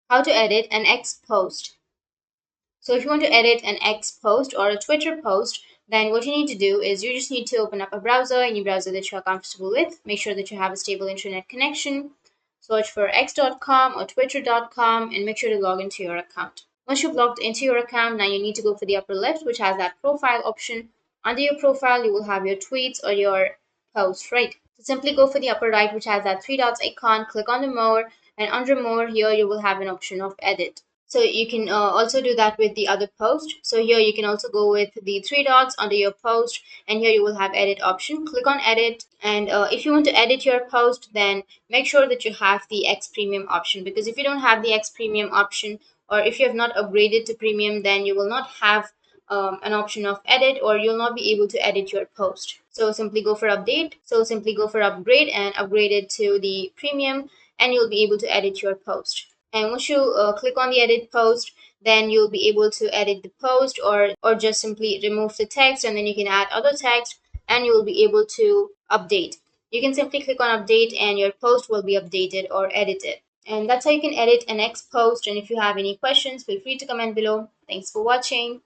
how to edit an X post. So if you want to edit an X post or a Twitter post, then what you need to do is you just need to open up a browser, any browser that you are comfortable with. Make sure that you have a stable internet connection. Search for x.com or twitter.com and make sure to log into your account. Once you've logged into your account, now you need to go for the upper left, which has that profile option. Under your profile, you will have your tweets or your posts, right? So simply go for the upper right, which has that three dots icon. Click on the more, and under more, here you will have an option of edit. So you can also do that with the other post. So here you can also go with the three dots under your post, and here you will have edit option. Click on edit, and if you want to edit your post, then make sure that you have the X Premium option, because if you don't have the X Premium option, or if you have not upgraded to Premium, then you will not have an option of edit, or you'll not be able to edit your post. So simply go for update. So simply go for upgrade and upgrade it to the Premium, and you'll be able to edit your post. And once you click on the edit post, then you'll be able to edit the post, or just simply remove the text, and then you can add other text, and you will be able to update. You can simply click on update and your post will be updated or edited. And that's how you can edit an X post. And if you have any questions, feel free to comment below. Thanks for watching.